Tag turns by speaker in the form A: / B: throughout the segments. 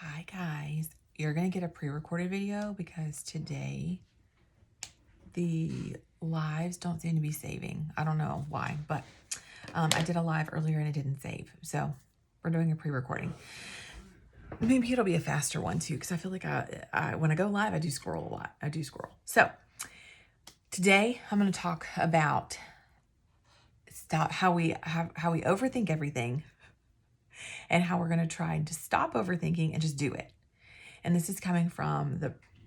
A: Hi guys, you're gonna get a pre-recorded video because today the lives don't seem to be saving. I don't know why, but I did a live earlier and it didn't save. So we're doing a pre-recording. Maybe it'll be a faster one too, because I feel like when I go live, I do scroll a lot. So today I'm gonna talk about how we overthink everything and how we're gonna try to stop overthinking and just do it. And this is coming from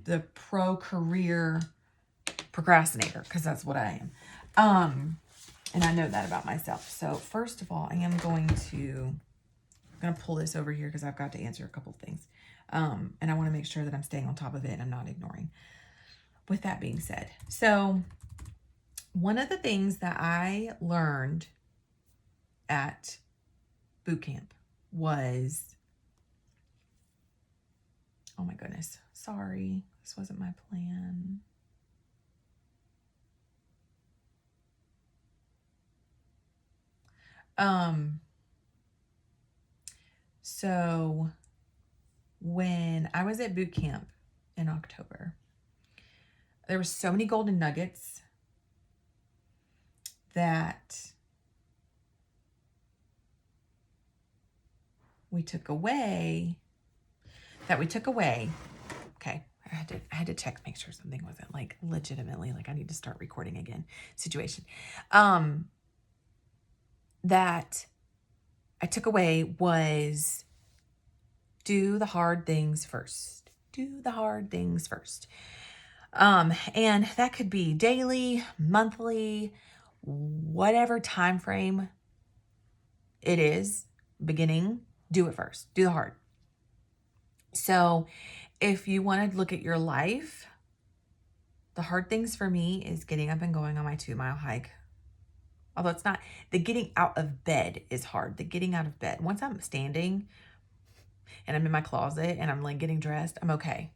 A: the pro career procrastinator, because that's what I am. And I know that about myself. So first of all, I am going to pull this over here because I've got to answer a couple of things. And I want to make sure that I'm staying on top of it and I'm not ignoring. With that being said, so one of the things that I learned at boot camp was, oh my goodness, sorry, this wasn't my plan. So when I was at boot camp in October, there were so many golden nuggets that we took away. Okay. I had to check, make sure something wasn't like legitimately like I need to start recording again situation. That I took away was do the hard things first. Do the hard things first. And that could be daily, monthly, whatever time frame it is, beginning, do it first. Do the hard. So if you want to look at your life, the hard things for me is getting up and going on my 2-mile hike. Although it's not, the getting out of bed is hard. The getting out of bed. Once I'm standing and I'm in my closet and I'm like getting dressed, I'm okay.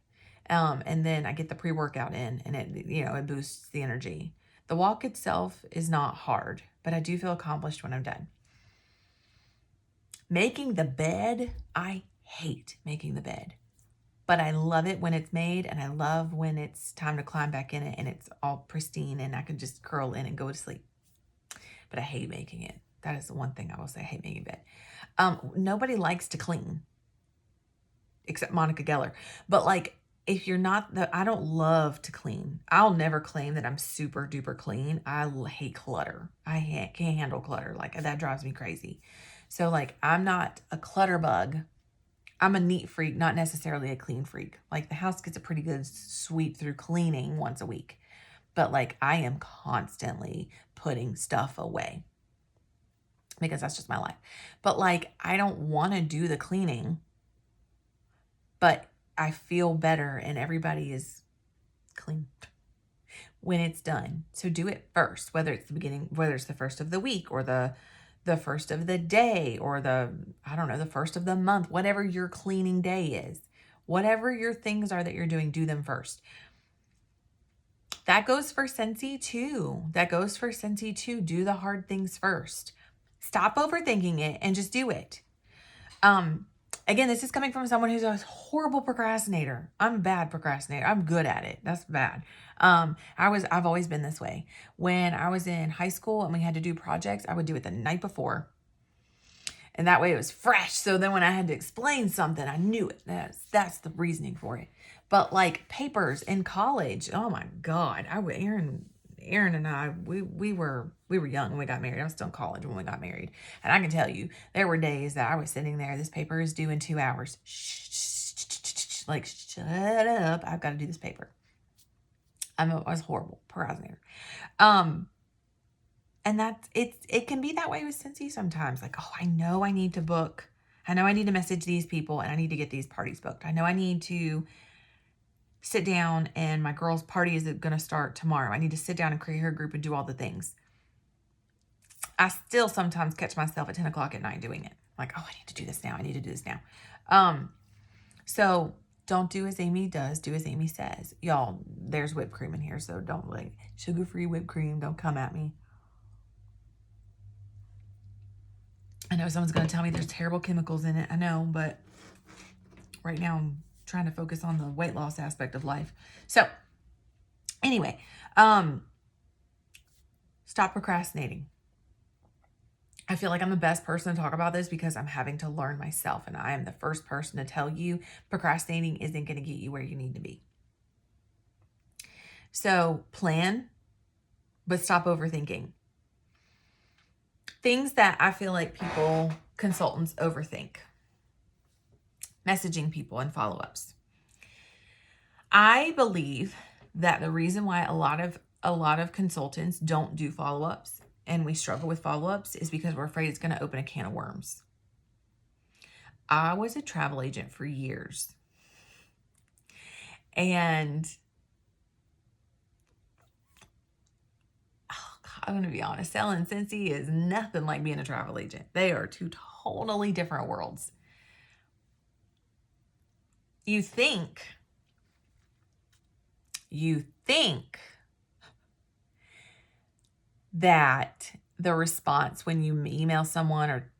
A: And then I get the pre-workout in and it boosts the energy. The walk itself is not hard, but I do feel accomplished when I'm done. Making the bed, I hate making the bed, but I love it when it's made, and I love when it's time to climb back in it and it's all pristine and I can just curl in and go to sleep. But I hate making it. That is the one thing I will say. I hate making bed. Nobody likes to clean except Monica Geller. But like, if you're not I don't love to clean. I'll never claim that I'm super duper clean. I hate clutter. I can't handle clutter. Like, that drives me crazy. So like, I'm not a clutter bug. I'm a neat freak, not necessarily a clean freak. Like, the house gets a pretty good sweep through cleaning once a week. But like, I am constantly putting stuff away because that's just my life. But like, I don't want to do the cleaning, but I feel better and everybody is clean when it's done. So do it first, whether it's the beginning, whether it's the first of the week or the first of the day or the first of the month, whatever your cleaning day is, whatever your things are that you're doing, do them first. That goes for Scentsy too. Do the hard things first. Stop overthinking it and just do it. Again, this is coming from someone who's a horrible procrastinator. I'm a bad procrastinator. I'm good at it. That's bad. I've always been this way. When I was in high school and we had to do projects, I would do it the night before. And that way it was fresh. So then when I had to explain something, I knew it. That's the reasoning for it. But like papers in college, oh my God. Aaron and I, we were young when we got married. I was still in college when we got married. And I can tell you, there were days that I was sitting there, this paper is due in 2 hours. Like, shut up. I've got to do this paper. I was horrible procrastinator. And it can be that way with Scentsy sometimes. Like, oh, I know I need to book. I know I need to message these people and I need to get these parties booked. I know I need to sit down and my girl's party is going to start tomorrow. I need to sit down and create her group and do all the things. I still sometimes catch myself at 10 o'clock at night doing it. Like, oh, I need to do this now. I need to do this now. So don't do as Amy does. Do as Amy says. Y'all, there's whipped cream in here. So don't like sugar-free whipped cream. Don't come at me. I know someone's going to tell me there's terrible chemicals in it. I know, but right now I'm trying to focus on the weight loss aspect of life. So anyway, stop procrastinating. I feel like I'm the best person to talk about this because I'm having to learn myself, and I am the first person to tell you procrastinating isn't going to get you where you need to be. So plan, but stop overthinking. Things that I feel like consultants overthink. Messaging people and follow-ups. I believe that the reason why a lot of consultants don't do follow-ups and we struggle with follow-ups is because we're afraid it's going to open a can of worms. I was a travel agent for years. And I'm going to be honest, selling Scentsy is nothing like being a travel agent. They are two totally different worlds. You think that the response when you email someone or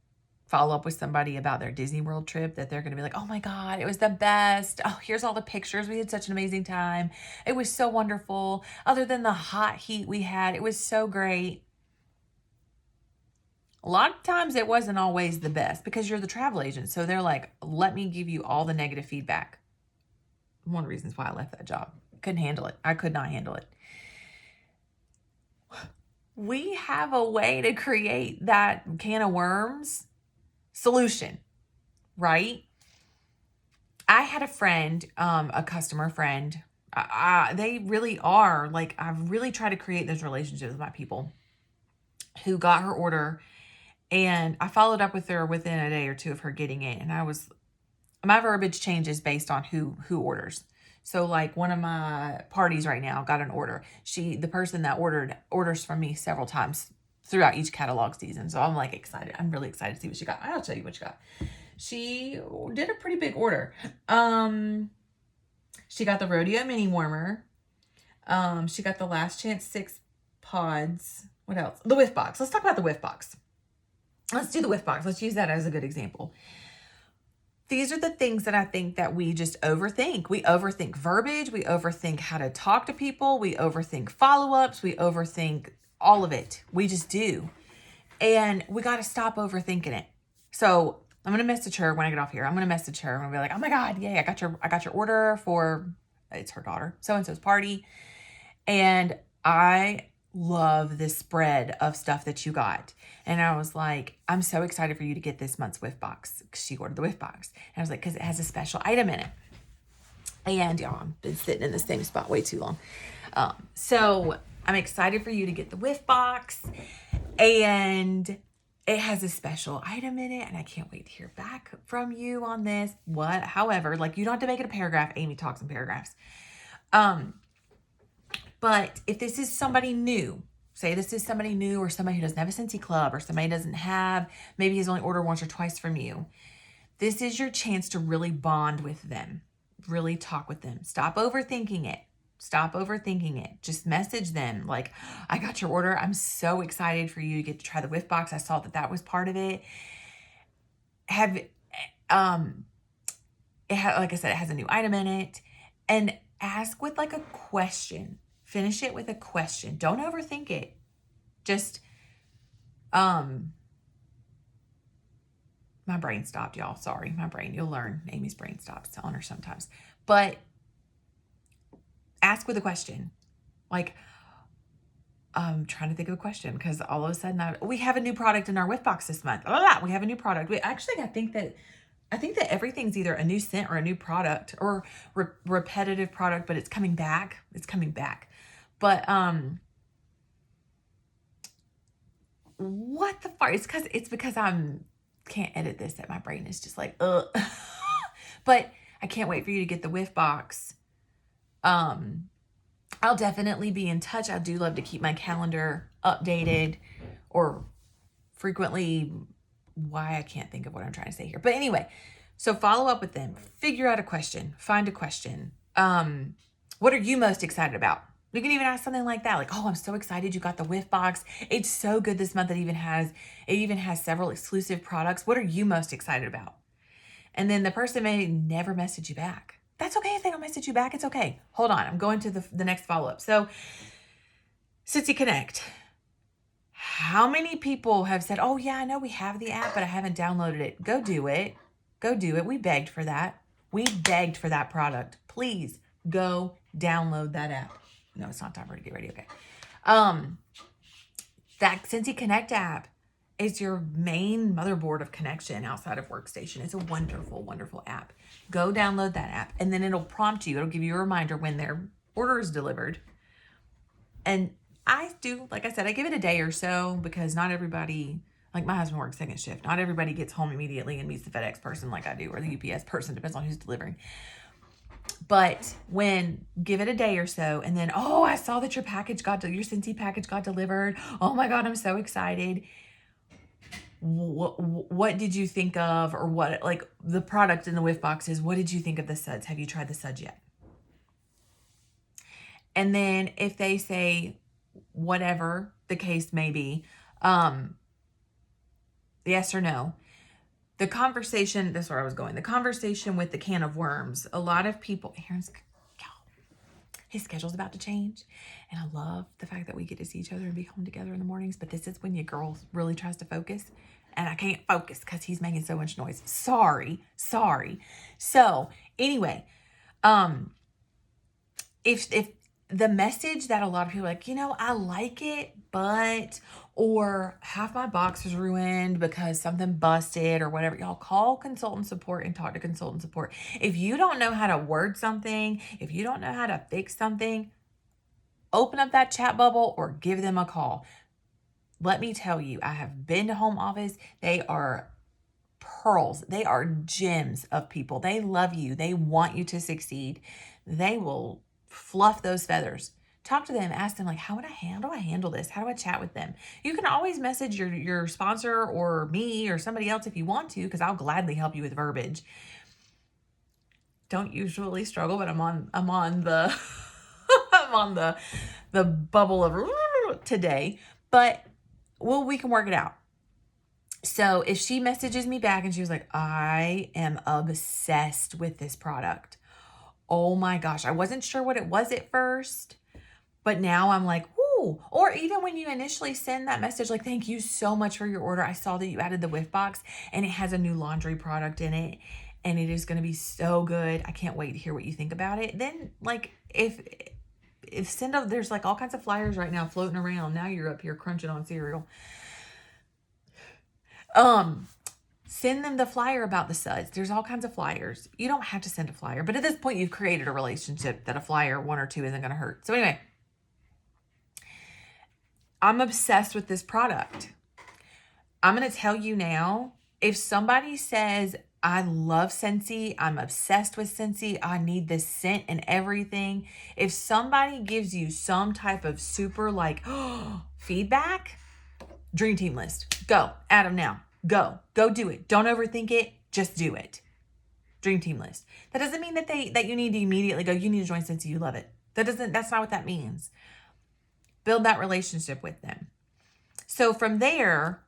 A: follow up with somebody about their Disney World trip, that they're going to be like, oh my God, it was the best. Oh, here's all the pictures. We had such an amazing time. It was so wonderful. Other than the hot heat we had, it was so great. A lot of times it wasn't always the best because you're the travel agent. So they're like, let me give you all the negative feedback. One of the reasons why I left that job. Couldn't handle it. I could not handle it. We have a way to create that can of worms solution, right? I had a friend, a customer friend. They really are like, I've really tried to create those relationships with my people who got her order. And I followed up with her within a day or two of her getting it. And my verbiage changes based on who orders. So like one of my parties right now got an order. The person that orders from me several times throughout each catalog season. So I'm like excited. I'm really excited to see what she got. I'll tell you what she got. She did a pretty big order. She got the Rodeo mini warmer. She got the Last Chance 6 pods. What else? The Whiff box. Let's talk about the Whiff box. Let's do the Whiff box. Let's use that as a good example. These are the things that I think that we just overthink. We overthink verbiage. We overthink how to talk to people. We overthink follow-ups. We overthink all of it. We just do. And we got to stop overthinking it. So I'm going to message her when I get off here. I'm going to message her. I'm going to be like, oh my God, yay, I got your order for, it's her daughter, so-and-so's party. And I love this spread of stuff that you got. And I was like, I'm so excited for you to get this month's Whiff box. She ordered the Whiff box. And I was like, because it has a special item in it. And y'all, I've been sitting in the same spot way too long. So I'm excited for you to get the Whiff box. And it has a special item in it. And I can't wait to hear back from you on this. However, like, you don't have to make it a paragraph. Amy talks in paragraphs. But if this is somebody new, say this is somebody new or somebody who doesn't have a Scentsy club or somebody doesn't have, maybe he's only ordered once or twice from you. This is your chance to really bond with them, really talk with them. Stop overthinking it. Just message them like, I got your order. I'm so excited for you to get to try the Whiff box. I saw that was part of it. Like I said, it has a new item in it. And ask with like a question. Finish it with a question. Don't overthink it. Just, my brain stopped, y'all. Sorry, you'll learn. Amy's brain stops on her sometimes. But ask with a question. Like, I'm trying to think of a question because all of a sudden we have a new product in our Whiff box this month. We have a new product. I think that everything's either a new scent or a new product or repetitive product, but it's coming back. But, what the fuck? It's because can't edit this, that my brain is just like, ugh. But I can't wait for you to get the Whiff box. I'll definitely be in touch. I do love to keep my calendar updated or frequently. Why I can't think of what I'm trying to say here. But anyway, so follow up with them. Figure out a question. Find a question. What are you most excited about? You can even ask something like that. Like, oh, I'm so excited you got the Whiff box. It's so good this month. It even has several exclusive products. What are you most excited about? And then the person may never message you back. That's okay if they don't message you back. It's okay. Hold on. I'm going to the next follow-up. So, Scentsy Connect. How many people have said, oh, yeah, I know we have the app, but I haven't downloaded it. Go do it. Go do it. We begged for that. We begged for that product. Please go download that app. No, it's not time for her to get ready. Okay. That Scentsy Connect app is your main motherboard of connection outside of Workstation. It's a wonderful, wonderful app. Go download that app, and then it'll prompt you. It'll give you a reminder when their order is delivered. And I do, like I said, I give it a day or so because not everybody, like my husband works second shift. Not everybody gets home immediately and meets the FedEx person like I do, or the UPS person, depends on who's delivering. But give it a day or so, and then, oh, I saw that your Scentsy package got delivered. Oh my God, I'm so excited. What did you think of, or what, like the product in the whiff boxes, what did you think of the suds? Have you tried the suds yet? And then if they say whatever the case may be, yes or no, the conversation, that's where I was going, the conversation with the can of worms, a lot of people, his schedule's about to change. And I love the fact that we get to see each other and be home together in the mornings. But this is when your girl really tries to focus. And I can't focus because he's making so much noise. Sorry. So anyway, if the message that a lot of people are like, I like it, but, or half my box is ruined because something busted or whatever, y'all call consultant support and talk to consultant support. If you don't know how to word something, if you don't know how to fix something, open up that chat bubble or give them a call. Let me tell you, I have been to home office. They are pearls. They are gems of people. They love you. They want you to succeed. They will fluff those feathers. Talk to them, ask them, like, how do I handle this? How do I chat with them? You can always message your sponsor or me or somebody else if you want to, because I'll gladly help you with verbiage. Don't usually struggle, but I'm on the I'm on the bubble of today. But we can work it out. So if she messages me back and she was like, I am obsessed with this product. Oh my gosh, I wasn't sure what it was at first, but now I'm like, whoo. Or even when you initially send that message, like, thank you so much for your order. I saw that you added the whiff box and it has a new laundry product in it and it is going to be so good. I can't wait to hear what you think about it. Then like if there's like all kinds of flyers right now floating around. Now you're up here crunching on cereal. Send them the flyer about the suds. There's all kinds of flyers. You don't have to send a flyer, but at this point you've created a relationship that a flyer, 1 or 2, isn't going to hurt. So anyway, I'm obsessed with this product. I'm going to tell you now, if somebody says, I love Scentsy, I'm obsessed with Scentsy, I need this scent and everything. If somebody gives you some type of super feedback, dream team list. Go. Add them now. Go do it. Don't overthink it. Just do it. Dream team list. That doesn't mean that you need to immediately go, you need to join Scentsy, you love it. That's not what that means. Build that relationship with them. So from there,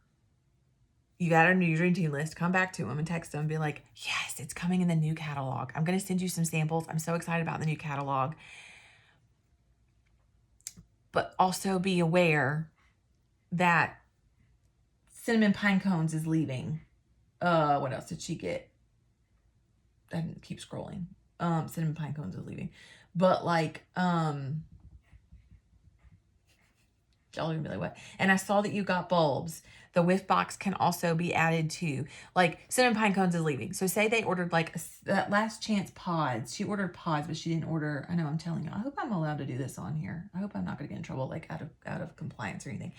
A: you got a new dream team list. Come back to them and text them and be like, yes, it's coming in the new catalog. I'm going to send you some samples. I'm so excited about the new catalog. But also be aware that Cinnamon Pine Cones is leaving. What else did she get? I didn't keep scrolling. Cinnamon Pine Cones is leaving. But y'all are gonna be like, what? And I saw that you got bulbs. The whiff box can also be added to. Cinnamon Pine Cones is leaving. So say they ordered Last Chance pods. She ordered pods, but she didn't order. I know, I'm telling you. I hope I'm allowed to do this on here. I hope I'm not gonna get in trouble out of compliance or anything.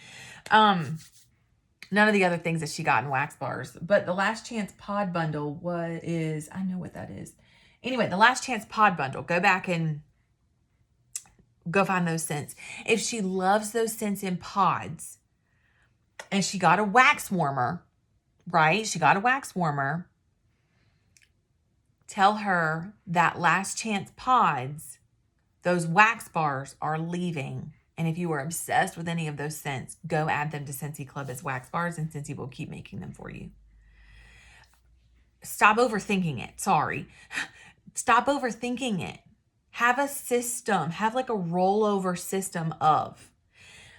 A: None of the other things that she got in wax bars. But the Last Chance pod bundle I know what that is. Anyway, the Last Chance pod bundle. Go back and go find those scents. If she loves those scents in pods and she got a wax warmer, right? She got a wax warmer. Tell her that Last Chance pods, those wax bars are leaving. And if you are obsessed with any of those scents, go add them to Scentsy Club as wax bars, and Scentsy will keep making them for you. Stop overthinking it. Sorry. Stop overthinking it. Have a system. Have like a rollover system of.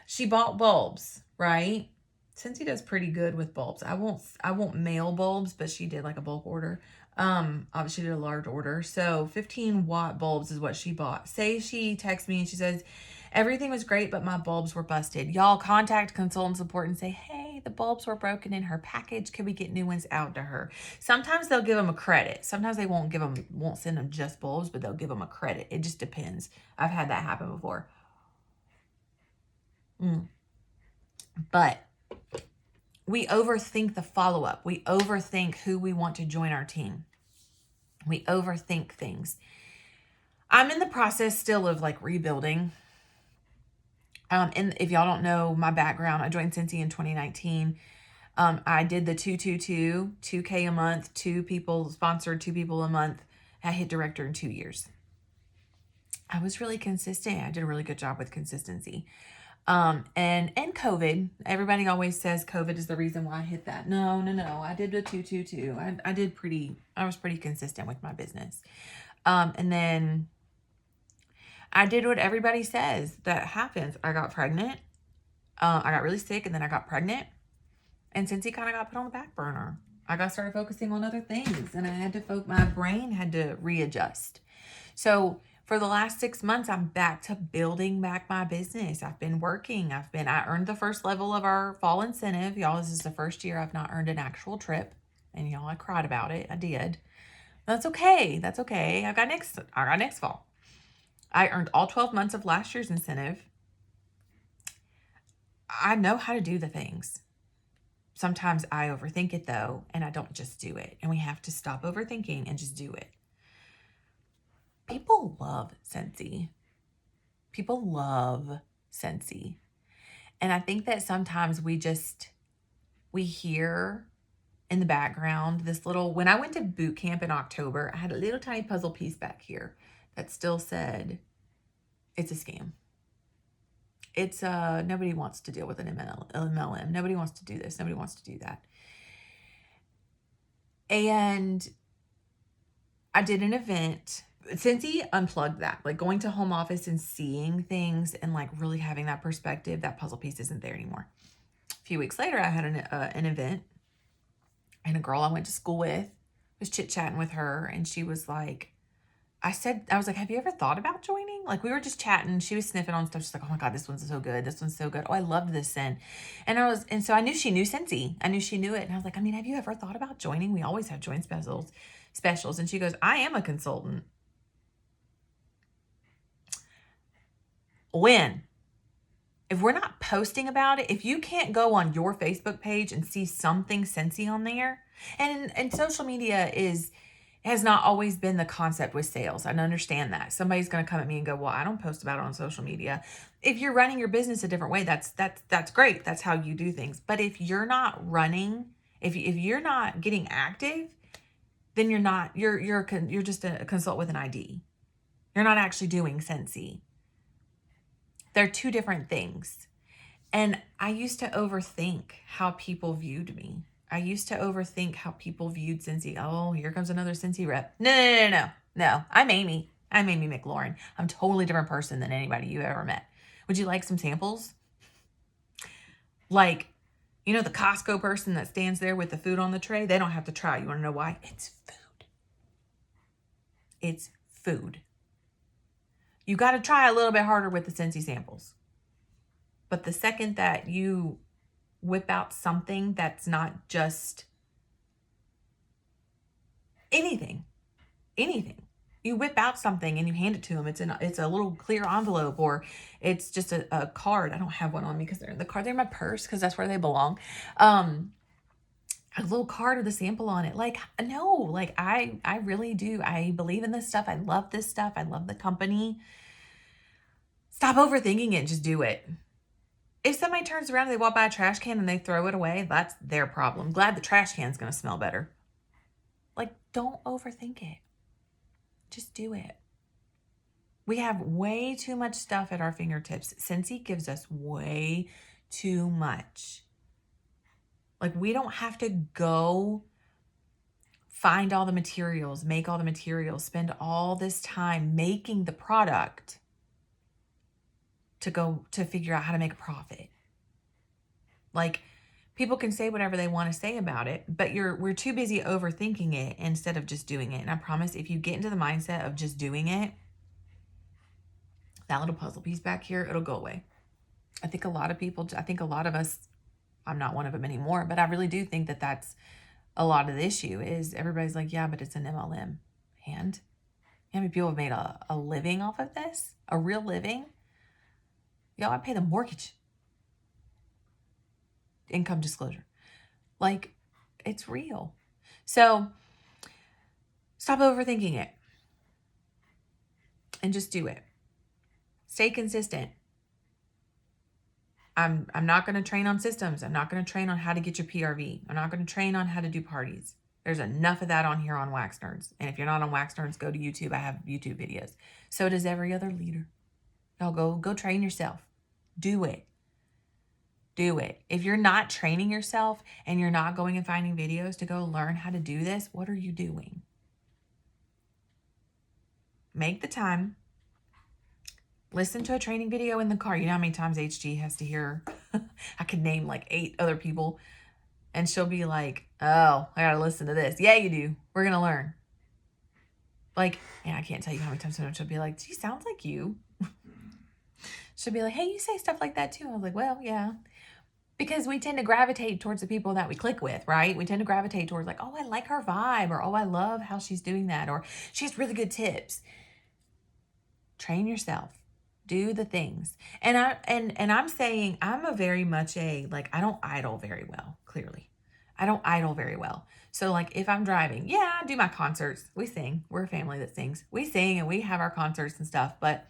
A: She bought bulbs, right? Since he does pretty good with bulbs. I won't mail bulbs, but she did like a bulk order. Obviously she did a large order. So 15-watt bulbs is what she bought. Say she texts me and she says, everything was great, but my bulbs were busted. Y'all contact consultant support and say, hey, the bulbs were broken in her package. Can we get new ones out to her? Sometimes they'll give them a credit. Sometimes they won't send them just bulbs, but they'll give them a credit. It just depends. I've had that happen before. But we overthink the follow-up. We overthink who we want to join our team. We overthink things. I'm in the process still of like rebuilding. And if y'all don't know my background, I joined Scentsy in 2019. I did the 222, 2K a month, 2 people sponsored, 2 people a month. I hit director in 2 years. I was really consistent. I did a really good job with consistency. And COVID, everybody always says COVID is the reason why I hit that. No. I did the 222. I was pretty consistent with my business. And then I did what everybody says that happens. I got pregnant. I got really sick and then I got pregnant. And since he kind of got put on the back burner, I got started focusing on other things and I had to my brain had to readjust. So for the last 6 months, I'm back to building back my business. I've been working. I earned the first level of our fall incentive. Y'all, this is the first year I've not earned an actual trip. And y'all, I cried about it. I did. That's okay. That's okay. I got next fall. I earned all 12 months of last year's incentive. I know how to do the things. Sometimes I overthink it though, and I don't just do it. And we have to stop overthinking and just do it. People love Scentsy. People love Scentsy. And I think that sometimes we hear in the background this little, when I went to boot camp in October, I had a little tiny puzzle piece back here that still said, it's a scam. It's nobody wants to deal with an MLM. Nobody wants to do this. Nobody wants to do that. And I did an event. Cincy unplugged that, like going to home office and seeing things and like really having that perspective, that puzzle piece isn't there anymore. A few weeks later, I had an event and a girl I went to school with was chit-chatting with her and she was like, I was like, have you ever thought about joining? Like we were just chatting. She was sniffing on stuff. She's like, oh my God, this one's so good. This one's so good. Oh, I loved this scent. And so I knew she knew Scentsy. I knew she knew it. And I was like, I mean, have you ever thought about joining? We always have joint specials. And she goes, I am a consultant. When? If we're not posting about it, if you can't go on your Facebook page and see something Scentsy on there, and social media has not always been the concept with sales. I understand that. Somebody's going to come at me and go, well, I don't post about it on social media. If you're running your business a different way, that's great. That's how you do things. But if you're not running, if you're not getting active, then you're just a consult with an ID. You're not actually doing Scentsy. They're 2 different things. And I used to overthink how people viewed me. I used to overthink how people viewed Scentsy. Oh, here comes another Scentsy rep. No. I'm Amy. I'm Amy McLaurin. I'm a totally different person than anybody you ever met. Would you like some samples? Like, you know, the Costco person that stands there with the food on the tray? They don't have to try. You want to know why? It's food. It's food. You got to try a little bit harder with the Scentsy samples. But the second that you whip out something that's not just anything, you whip out something and you hand it to them. It's a little clear envelope or it's just a card. I don't have one on me because they're in the card. They're in my purse because that's where they belong. A little card with a sample on it. Like, no, like I really do. I believe in this stuff. I love this stuff. I love the company. Stop overthinking it. Just do it. If somebody turns around and they walk by a trash can and they throw it away, that's their problem. Glad the trash can's going to smell better. Like, don't overthink it. Just do it. We have way too much stuff at our fingertips. Scentsy gives us way too much. Like, we don't have to go find all the materials, make all the materials, spend all this time making the product to figure out how to make a profit. Like, people can say whatever they want to say about it, but we're too busy overthinking it instead of just doing it. And I promise, if you get into the mindset of just doing it, that little puzzle piece back here, it'll go away. I think a lot of us, I'm not one of them anymore, but I really do think that that's a lot of the issue is everybody's like, yeah, but it's an MLM. And how many people have made a living off of this? A real living? Y'all, I pay the mortgage. Income disclosure. Like, it's real. So stop overthinking it and just do it. Stay consistent. I'm not going to train on systems. I'm not going to train on how to get your PRV. I'm not going to train on how to do parties. There's enough of that on here on Wax Nerds. And if you're not on Wax Nerds, go to YouTube. I have YouTube videos. So does every other leader. Y'all go train yourself. Do it. Do it. If you're not training yourself and you're not going and finding videos to go learn how to do this, what are you doing? Make the time. Listen to a training video in the car. You know how many times HG has to hear, I could name like 8 other people, and she'll be like, oh, I got to listen to this. Yeah, you do. We're going to learn. Like, and I can't tell you how many times she'll be like, gee, sounds like you. She'll be like, hey, you say stuff like that too. I was like, well, yeah. Because we tend to gravitate towards the people that we click with, right? We tend to gravitate towards like, oh, I like her vibe, or oh, I love how she's doing that, or she has really good tips. Train yourself. Do the things. And I'm saying I'm a very much like, I don't idle very well, clearly. I don't idle very well. So like if I'm driving, yeah, I do my concerts. We sing. We're a family that sings. We sing and we have our concerts and stuff. But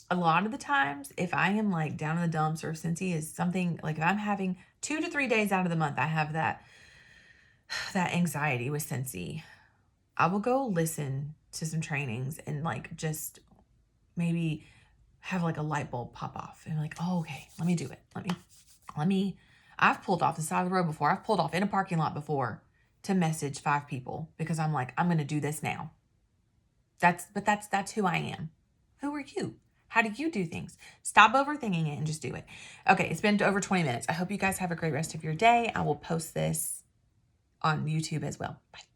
A: a lot of the times, if I am like down in the dumps, or if Cincy is something, like if I'm having 2 to 3 days out of the month, I have that anxiety with Cincy, I will go listen to some trainings and like just maybe have like a light bulb pop off and like, oh, okay, let me do it. Let me, I've pulled off the side of the road before. I've pulled off in a parking lot before to message 5 people because I'm like, I'm going to do this now. That's who I am. Who are you? How do you do things? Stop overthinking it and just do it. Okay, it's been over 20 minutes. I hope you guys have a great rest of your day. I will post this on YouTube as well. Bye.